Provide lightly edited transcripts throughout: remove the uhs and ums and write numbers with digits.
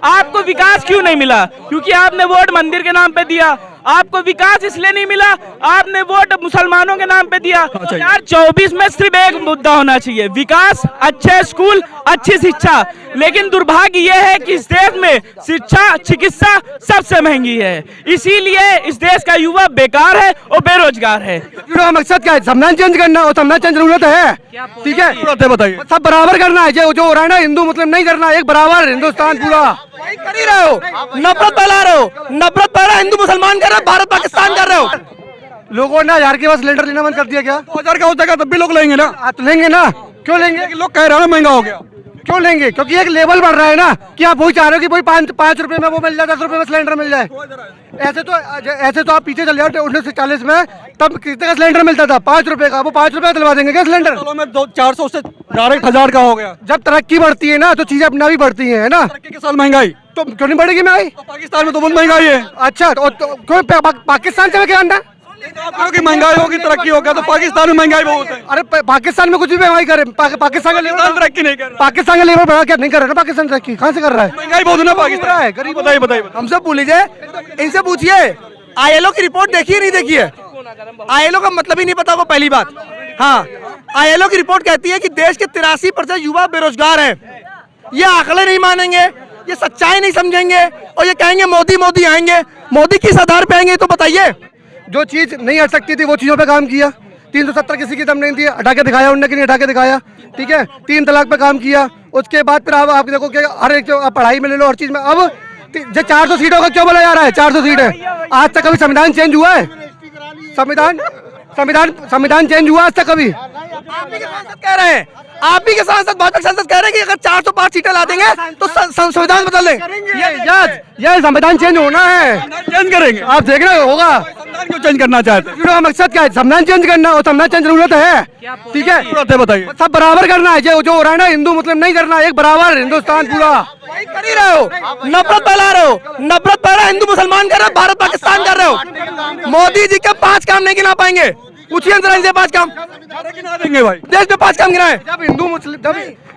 आपको विकास क्यों नहीं मिला? क्योंकि आपने वोट मंदिर के नाम पे दिया। आपको विकास इसलिए नहीं मिला, आपने वोट मुसलमानों के नाम पे दिया। 2024 में सिर्फ एक मुद्दा होना चाहिए, विकास, अच्छे स्कूल, अच्छी शिक्षा। लेकिन दुर्भाग्य यह है कि इस देश में शिक्षा, चिकित्सा सबसे महंगी है। इसीलिए इस देश का युवा बेकार है और बेरोजगार है। का मकसद क्या है? संविधान चेंज करना, और संविधान चेंज जरूरत है, ठीक है, बताइए। सब बराबर करना है, जो हो रहा है ना, हिंदू मुस्लिम नहीं करना, एक बराबर हिंदुस्तान पूरा। कर ही रहे हो, नफरत फैला रहे हो, नफरत फैला हिंदू मुसलमान कर रहे हो, भारत पाकिस्तान कर रहे हो। लोगों ने 1000 के बाद सिलेंडर लेना बंद कर दिया क्या? 2000 का हो जाएगा तब भी लोग लेंगे ना। तो लेंगे ना, क्यों लेंगे? लोग कह रहे हैं महंगा हो गया, क्यों लेंगे? क्योंकि एक लेवल बढ़ रहा है ना, कि आप वही चाह रहे हो कि वही 5 रुपए में वो मिल जाए, 10 रुपए में सिलेंडर मिल जाए। ऐसे तो आप पीछे चले जाओ 1940 में, तब कितने का सिलेंडर मिलता था? 5 रुपए का। वो 5 रुपए दिलवा देंगे क्या सिलेंडर? 400 से डायरेक्ट 1000 का हो गया। जब तरक्की बढ़ती है ना, तो चीजें अपना भी बढ़ती है ना। तरक्की के साथ महंगाई तो क्यों नहीं बढ़ेगी महंगाई? पाकिस्तान में तो बहुत महंगाई है। अच्छा, तो क्यों पाकिस्तान से क्या अंडा? क्योंकि महंगाई होगी, तरक्की हो गया, तो पाकिस्तान में महंगाई बहुत है। अरे पाकिस्तान में कुछ भी महंगाई करे, पाकिस्तान का लेवल तरक्की नहीं कर रहा। पाकिस्तान का लेवल बढ़ा क्या नहीं कर रहा ना? पाकिस्तान तरक्की कहाँ से कर रहा है? महंगाई बहुत है ना पाकिस्तान है। गरीब बताइए बताइए। हमसे पूछ लीजिए, इनसे पूछिए, आईएलओ की रिपोर्ट देखी है नहीं देखी है? आईएलओ का मतलब ही नहीं पता को, पहली बात। हाँ, आईएलओ की रिपोर्ट कहती है कि देश के 83% युवा बेरोजगार हैं। ये आंकड़े नहीं मानेंगे, ये सच्चाई नहीं समझेंगे, और ये कहेंगे मोदी मोदी आएंगे। मोदी किस आधार पे आएंगे तो बताइए। जो चीज नहीं हट सकती थी वो चीजों पे काम किया। 370 किसी की दम नहीं थी, हटा के दिखाया उनने, कि नहीं हटा के दिखाया, ठीक है। 3 तलाक पे काम किया। उसके बाद फिर आप देखो कि हर एक पढ़ाई में ले लो, हर चीज में। अब 400 सीटों का क्यों बोला जा रहा है? 400 सीट है। आज तक कभी संविधान चेंज हुआ है? संविधान चेंज हुआ आज तक कभी? आप ही के सांसद कह रहे हैं, आप ही के सांसद, भाजपा के सांसद कह रहे हैं कि अगर 405 सीटें ला देंगे तो संविधान बदल देंगे। ये संविधान चेंज होना है, चेंज करेंगे। आप देखना होगा। संविधान क्यों चेंज करना चाहते हैं? का मकसद क्या है? संविधान चेंज करना, और संविधान चेंज जरूरत है, ठीक है, बताइए। सब बराबर करना है, जो हो रहा है ना, हिंदू मुस्लिम नहीं करना, एक बराबर हिंदुस्तान पूरा। कर ही रहे हो, नफरत फैला रहे हो, नफरत फैला हिंदू मुसलमान कर रहे हो, भारत पाकिस्तान कर रहे हो। मोदी जी के 5 काम नहीं गिना पाएंगे, पूछिए अंदर इनसे 5 काम गिना देंगे भाई। देश में 5 काम गिनाए। जब हिंदू मुस्लिम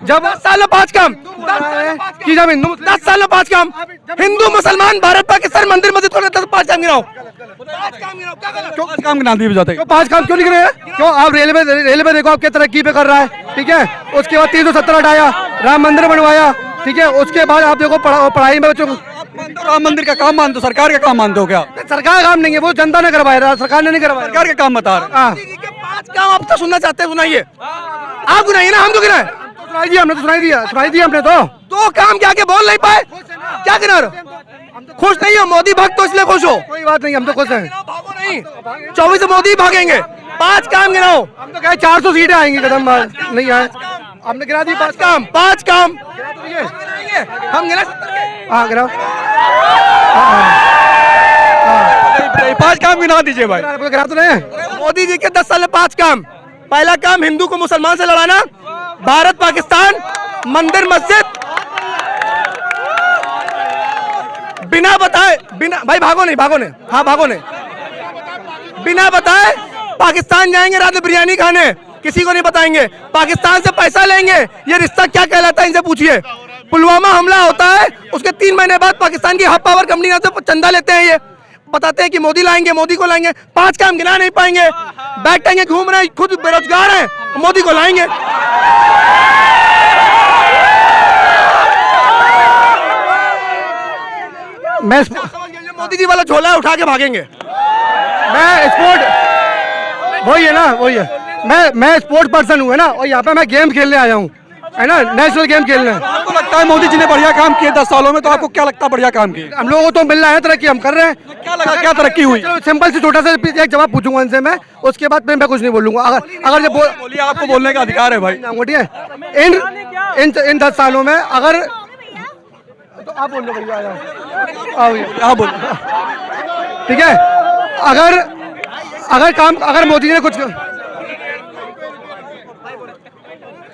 जब 10 साल में 5 काम, कि जब हिंदू 10 साल में 5 काम, हिंदू मुसलमान भारत पाकिस्तान मंदिर मस्जिद को 5 काम गिनाओ। 5 काम गिनाओ, क्या गलत? क्यों काम गिना दिए जाते हैं? क्यों 5 काम क्यों नहीं करे? क्यों? आप रेलवे देखो, आपके तरक्की पे कर रहा है, ठीक है। उसके बाद 370 हटाया, राम मंदिर बनवाया, ठीक है। उसके बाद आप देखो पढ़ाई में बच्चों को, राम मंदिर का काम मानते हो, सरकार का काम मानते हो क्या? सरकार काम नहीं है, वो जनता ने करवाया, सरकार ने नहीं करवाया। सरकार का काम बता रहे। हाँ, 5 काम आप तो सुनना चाहते हैं, सुनाइए। आप सुनाइए ना, हम तो गिनाए। सुनाई दिया हमने, तो सुनाई दिया हमने तो। 2 काम क्या के बोल नहीं पाए, क्या गिना रहे हो? खुश नहीं हो? मोदी भक्त तो इसलिए खुश हो? कोई बात नहीं, हम तो खुश हैं। भागो नहीं, 24 से मोदी भागेंगे। 5 काम गिनाओ। हम तो कहे 400 सीटें आएंगी, कदम बाद नहीं आए, हमने गिरा दी 5 काम। 5 काम हम गिना। हाँ गिराओ, 5 काम गिना दीजिए भाई। गिरा तो नहीं। मोदी जी के 10 साल में 5 काम। पहला काम हिंदू को मुसलमान से लड़ाना, भारत पाकिस्तान, मंदिर मस्जिद, बिना बताए, बिना भाई भागो नहीं, हाँ भागो नहीं, बिना बताए पाकिस्तान जाएंगे रात में बिरयानी खाने, किसी को नहीं बताएंगे। पाकिस्तान से पैसा लेंगे, ये रिश्ता क्या कहलाता है इनसे पूछिए। पुलवामा हमला होता है, उसके 3 महीने बाद पाकिस्तान की हब पावर कंपनी से चंदा लेते हैं, ये बताते हैं कि मोदी लाएंगे, मोदी को लाएंगे। 5 काम गिना नहीं पाएंगे, बैठेंगे घूम रहे हैं, खुद बेरोजगार हैं, मोदी को लाएंगे। मैं मोदी जी वाला झोला उठा के भागेंगे। मैं स्पोर्ट, वही है ना, वही है। मैं स्पोर्ट पर्सन हूँ, है ना, और यहाँ पे मैं गेम खेलने आया हूँ, है ना, नेशनल गेम खेलने। आपको लगता है मोदी जी ने बढ़िया काम किए 10 सालों में? तो आपको क्या लगता है बढ़िया काम किए? हम लोगों को तो मिल रहा है, तरक्की हम कर रहे हैं। क्या लगा, क्या तरक्की हुई? सिंपल से छोटा सा एक जवाब पूछूंगा इनसे मैं, उसके बाद मैं कुछ नहीं बोलूंगा। अगर ये बोलिए, आपको बोलने का अधिकार है भाई। ठीक है। इन 10 सालों में अगर, तो आप बोल लो भैया, आप बोल, ठीक है। अगर मोदी ने कुछ,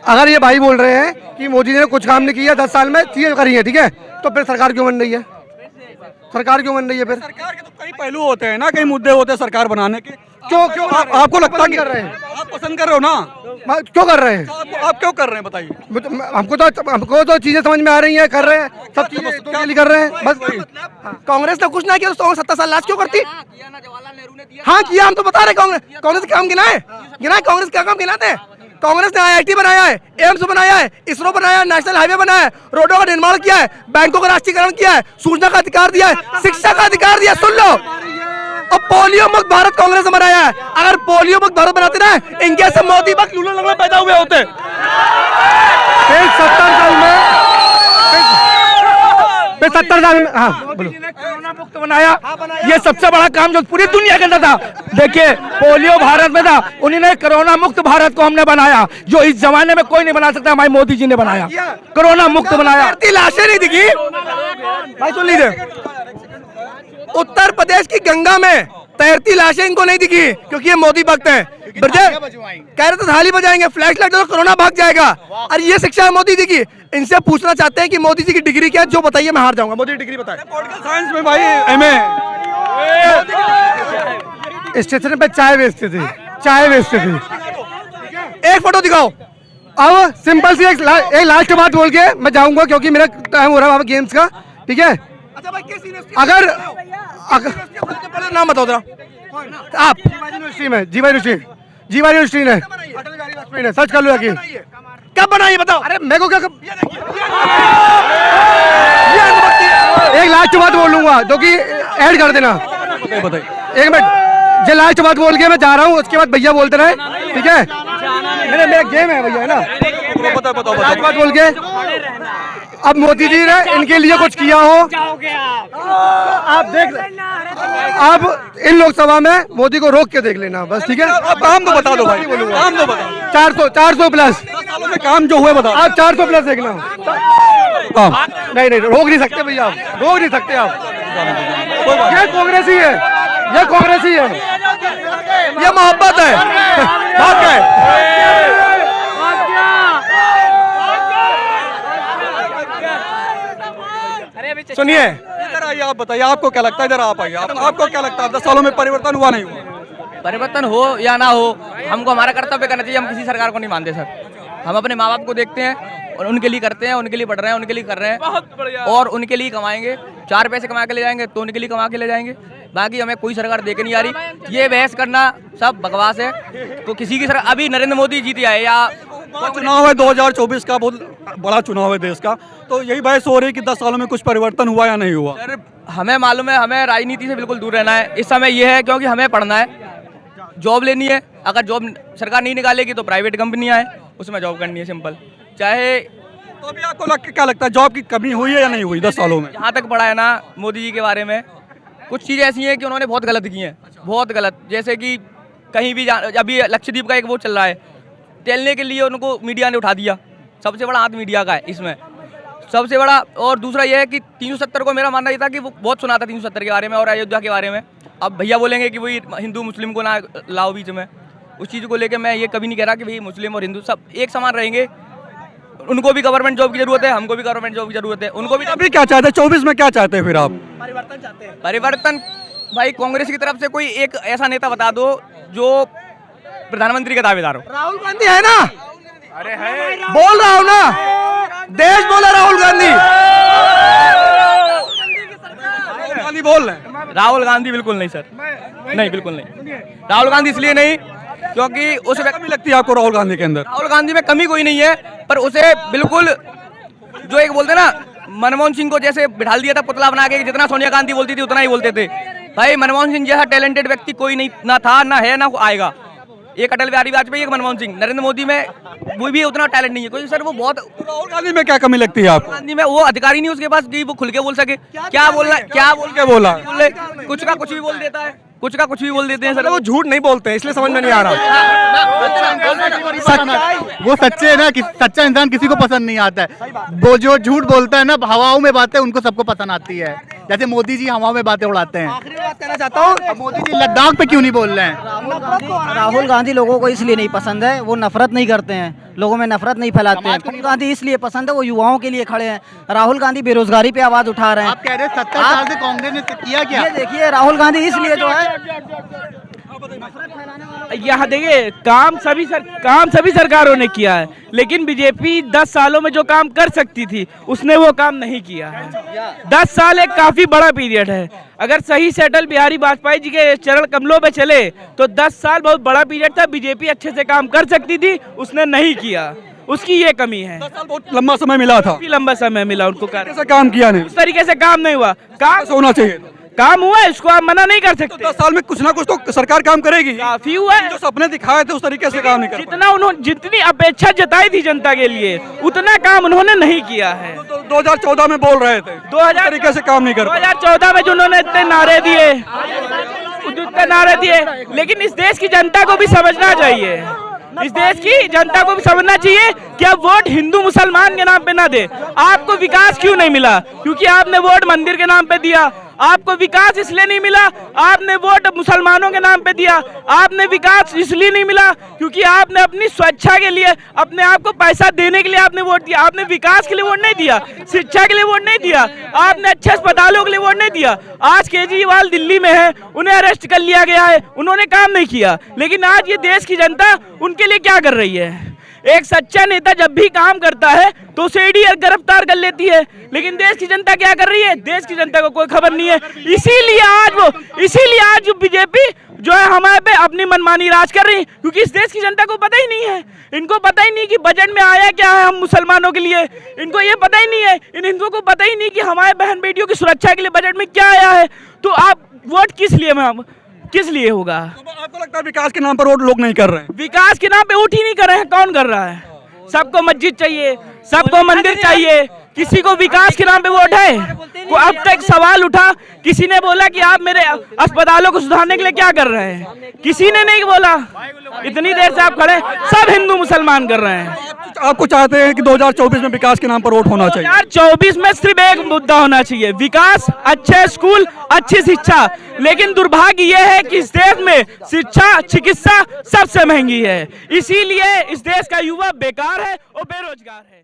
अगर ये भाई बोल रहे हैं कि मोदी ने कुछ काम नहीं किया 10 साल में, चीजें करी है, ठीक है, तो फिर सरकार क्यों बन रही है? सरकार क्यों बन रही है फिर? सरकार के तो कई पहलू होते हैं ना, कई मुद्दे होते हैं सरकार बनाने के। क्यों आपको लगता कर रहे हैं? आप पसंद कर रहे हो ना? क्यों कर रहे हैं? आप क्यों कर रहे हैं बताइए? हमको तो चीजें समझ में आ रही हैं, कर रहे हैं सब चीजें के लिए कर रहे हैं बस। कांग्रेस ने कुछ ना किया तो 70 साल लास्ट क्यों करती? हाँ किया, हम तो बता रहे कांग्रेस के काम गिनाए कांग्रेस क्या काम गिनाते हैं? कांग्रेस ने IIT बनाया है, एम्स बनाया है, इसरो बनाया है, नेशनल हाईवे बनाया है, रोडों का निर्माण किया है, बैंकों का राष्ट्रीयकरण किया है, सूचना का अधिकार दिया है, शिक्षा का अधिकार दिया। सुन लो, और पोलियो मुक्त भारत कांग्रेस ने बनाया है। अगर पोलियो मुक्त भारत बनाते ना, इनके से मोदी वक्त लूला लंगड़ा पैदा हुए होते। 70 साल में 70 साल में, हाँ बोलो। कोरोना मुक्त बनाया, ये सबसे बड़ा काम जो पूरी दुनिया के अंदर था। देखिए पोलियो भारत में था, उन्होंने कोरोना मुक्त भारत को हमने बनाया, जो इस जमाने में कोई नहीं बना सकता, हमारे मोदी जी ने बनाया, कोरोना मुक्त बनाया। लाशें नहीं दिखी भाई, सुन लीजिए, उत्तर प्रदेश की गंगा में तैरती लाशें इनको नहीं दिखी क्योंकि ये मोदी भक्त हैं। कह रहे तो थाली बजाएंगे, फ्लैश लाइट तो कोरोना भाग जाएगा। और ये शिक्षा है मोदी जी की। इनसे पूछना चाहते हैं कि मोदी जी की डिग्री क्या है, जो बताइए मैं हार जाऊंगा। मोदी की डिग्री बताए। पॉलिटिकल साइंस में भाई MA। स्टेशन पे चाय बेचते थे, एक फोटो दिखाओ। अब सिंपल सी एक लास्ट बात बोल के मैं जाऊंगा क्योंकि मेरा टाइम हो रहा है गेम्स का, ठीक है? अच्छा भाई, किस यूनिवर्सिटी? अगर नाम बताओ जरा आप। यूनिवर्सिटी में जीवा यूनिवर्सिटी ने सर्च कर लो जाके। कब बनाई बताओ? अरे मेरे को क्या एक लास्ट बात बोल लूंगा जो कि ऐड कर देना। बताइए। एक मिनट, जो लास्ट बात बोल के मैं जा रहा हूँ, उसके बाद भैया बोलते रहे, ठीक है? मेरा गेम है भैया, है ना? बताओ। लास्ट बात बोल के, अब मोदी जी ने इनके लिए कुछ किया हो, आप देख, अब इन लोकसभा में मोदी को रोक के देख लेना बस, ठीक है? आप काम तो बता दो भाई, काम तो बताओ। 400 प्लस में काम जो हुए बताओ। आप 400 प्लस देखना। नहीं रोक नहीं सकते भैया, आप रोक नहीं सकते आप। ये कांग्रेसी है, ये मोहब्बत है, बात क्या है? सुनिए, इधर आइए, आप बताइए आपको क्या लगता है? इधर आप आइए, आपको क्या लगता है 10 सालों में परिवर्तन हुआ नहीं हुआ? परिवर्तन हो या ना हो, हमको हमारा कर्तव्य करना चाहिए। हम किसी सरकार को नहीं मानते सर, हम अपने माँ बाप को देखते हैं और उनके लिए करते हैं, उनके लिए बढ़ रहे हैं, उनके लिए कर रहे हैं और उनके लिए कमाएंगे। 4 पैसे कमा के ले जाएंगे तो उनके लिए कमा के ले जाएंगे। बाकी हमें कोई सरकार दे के नहीं आ रही। ये बहस करना सब बकवास है। तो किसी की सरकार, अभी नरेंद्र मोदी जीते आए या चुनाव है 2024 का, बहुत बड़ा चुनाव है देश का, तो यही बहस हो रही है कि 10 सालों में कुछ परिवर्तन हुआ या नहीं हुआ। सर हमें मालूम है, हमें राजनीति से बिल्कुल दूर रहना है इस समय। ये है क्योंकि हमें पढ़ना है, जॉब लेनी है। अगर जॉब सरकार नहीं निकालेगी तो प्राइवेट कंपनियां हैं, उसमें जॉब करनी है, सिंपल। चाहे तो अभी आपको क्या लगता है, जॉब की कमी हुई है या नहीं हुई 10 सालों में? जहाँ तक पढ़ा है ना मोदी जी के बारे में, कुछ चीज़ें ऐसी हैं कि उन्होंने बहुत गलत की हैं, बहुत गलत। जैसे कि कहीं भी अभी लक्षद्वीप का एक वो चल रहा है, टेलने के लिए उनको मीडिया ने उठा दिया। सबसे बड़ा हाथ मीडिया का है इसमें, सबसे बड़ा। और दूसरा यह है कि 370 को मेरा मानना ये था कि वो बहुत सुना था 370 के बारे में और अयोध्या के बारे में। अब भैया बोलेंगे कि वही हिंदू मुस्लिम को ना लाओ बीच में, उस चीज़ को लेकर मैं ये कभी नहीं कह रहा कि भाई मुस्लिम और हिंदू सब एक समान रहेंगे। उनको भी गवर्नमेंट जॉब की जरूरत है, हमको भी गवर्नमेंट जॉब की जरूरत है, उनको भी। अभी क्या चाहते हैं 24 में, क्या चाहते हैं फिर आप? परिवर्तन चाहते हैं। परिवर्तन भाई कांग्रेस की तरफ से कोई एक ऐसा नेता बता दो जो प्रधानमंत्री का दावेदार हो। राहुल गांधी है ना? अरे है, बोल रहा हूँ ना, देश बोला राहुल गांधी। गांधी बोल रहे हैं। राहुल गांधी बिल्कुल नहीं सर, नहीं बिल्कुल नहीं। राहुल गांधी इसलिए नहीं क्योंकि उस कमी लगती है आपको राहुल गांधी के अंदर? राहुल गांधी में कमी कोई नहीं है, पर उसे बिल्कुल जो एक बोलते ना, मनमोहन सिंह को जैसे बिठा दिया था पुतला बना के, जितना सोनिया गांधी बोलती थी उतना ही बोलते थे। भाई मनमोहन सिंह जैसा टैलेंटेड व्यक्ति कोई नहीं, ना था, ना है, ना आएगा। एक अटल बिहारी वाजपेयी, एक मनमोहन सिंह। नरेंद्र मोदी में वो भी उतना टैलेंट नहीं है कोई सर, वो बहुत। राहुल गांधी में क्या कमी लगती है आपको? गांधी में वो अधिकारी नहीं उसके पास कि वो खुल के बोल सके। क्या बोलना, क्या बोल के बोला? कुछ का कुछ भी बोल देता है, कुछ का कुछ भी बोल देते हैं सर। वो झूठ नहीं बोलते हैं, इसलिए समझ में नहीं आ रहा। वो सच्चे है ना, सच्चा इंसान किसी को पसंद नहीं आता है। वो जो झूठ बोलता है ना, हवाओं में बातें उनको सबको पसंद आती है। जैसे मोदी जी हवाओं में बातें उड़ाते हैं। आखिरी बात कहना चाहता हूँ, मोदी जी लद्दाख पे क्यों नहीं बोल रहे हैं? राहुल गांधी लोगों को इसलिए नहीं पसंद है, वो नफरत नहीं करते हैं, लोगों में नफरत नहीं फैलाते हैं। राहुल गांधी इसलिए पसंद है, वो युवाओं के लिए खड़े हैं। राहुल गांधी बेरोजगारी पे आवाज उठा रहे हैं। आप कह रहे हैं 70 साल से कांग्रेस ने किया क्या? ये देखिए, राहुल गांधी इसलिए जो है, यहाँ देखिए काम सभी सरकारों ने किया है, लेकिन बीजेपी 10 सालों में जो काम कर सकती थी उसने वो काम नहीं किया है। 10 साल एक काफी बड़ा पीरियड है। अगर सही सेटल बिहारी वाजपेयी जी के चरण कमलों पे चले तो 10 साल बहुत बड़ा पीरियड था। बीजेपी अच्छे से काम कर सकती थी, उसने नहीं किया, उसकी ये कमी है। 10 साल बहुत लंबा समय मिला था, काफी लंबा समय मिला उनको कैसे काम किया नहीं, उस तरीके से काम नहीं हुआ। काम होना चाहिए। काम हुआ है, इसको आप मना नहीं कर सकते। 10 साल में कुछ ना कुछ तो सरकार काम करेगी। काफी हुआ है, जो सपने दिखाए थे उस तरीके से काम नहीं कर जितना उन्होंने जितनी अपेक्षा जताई थी जनता के लिए उतना काम उन्होंने नहीं किया है। 2014 में बोल रहे थे 2000 तरीके से काम नहीं कर 2014 में जो उन्होंने इतने नारे दिए, लेकिन इस देश की जनता को भी समझना चाहिए, इस देश की जनता को भी समझना चाहिए कि अब वोट हिंदू मुसलमान के नाम पे ना दे। आपको विकास क्यों नहीं मिला? क्योंकि आपने वोट मंदिर के नाम पे दिया। आपको विकास इसलिए नहीं मिला, आपने वोट मुसलमानों के नाम पे दिया। आपने विकास इसलिए नहीं मिला क्योंकि आपने अपनी स्वेच्छा के लिए, अपने आप को पैसा देने के लिए आपने वोट दिया। आपने विकास के लिए वोट नहीं दिया, शिक्षा के लिए वोट नहीं दिया, आपने अच्छे अस्पतालों के लिए वोट नहीं दिया। आज केजरीवाल दिल्ली में है, उन्हें अरेस्ट कर लिया गया है, उन्होंने काम नहीं किया। लेकिन आज ये देश की जनता उनके लिए क्या कर रही है? एक सच्चा नेता जब भी काम करता है तो उसे ईडी गिरफ्तार कर लेती है, लेकिन देश की जनता क्या कर रही है? देश की जनता को कोई खबर नहीं है। इसीलिए आज जो बीजेपी जो है हमारे पे अपनी मनमानी राज कर रही है, क्योंकि इस देश की जनता को पता ही नहीं है। इनको पता ही नहीं कि बजट में आया क्या है हम मुसलमानों के लिए, इनको ये पता ही नहीं है। इन हिंदुओं को पता ही नहीं कि हमारे बहन बेटियों की सुरक्षा के लिए बजट में क्या आया है। तो आप वोट किस लिए होगा? तो आपको लगता है विकास के नाम पर वोट लोग नहीं कर रहे हैं? विकास के नाम पे वोट ही नहीं कर रहे हैं। कौन कर रहा है? सबको मस्जिद चाहिए, सबको मंदिर चाहिए, किसी को विकास के नाम पे वोट है? अब तक सवाल उठा, किसी ने बोला कि आप मेरे अस्पतालों को सुधारने के लिए क्या कर रहे हैं? किसी ने नहीं बोला। इतनी देर से आप खड़े, सब हिंदू मुसलमान कर रहे हैं। आपको चाहते हैं कि 2024 में विकास के नाम पर वोट होना चाहिए? 2024 में सिर्फ एक मुद्दा होना चाहिए, विकास, अच्छे स्कूल, अच्छी शिक्षा। लेकिन दुर्भाग्य यह है कि इस देश में शिक्षा, चिकित्सा सबसे महंगी है। इसीलिए इस देश का युवा बेकार है और बेरोजगार है।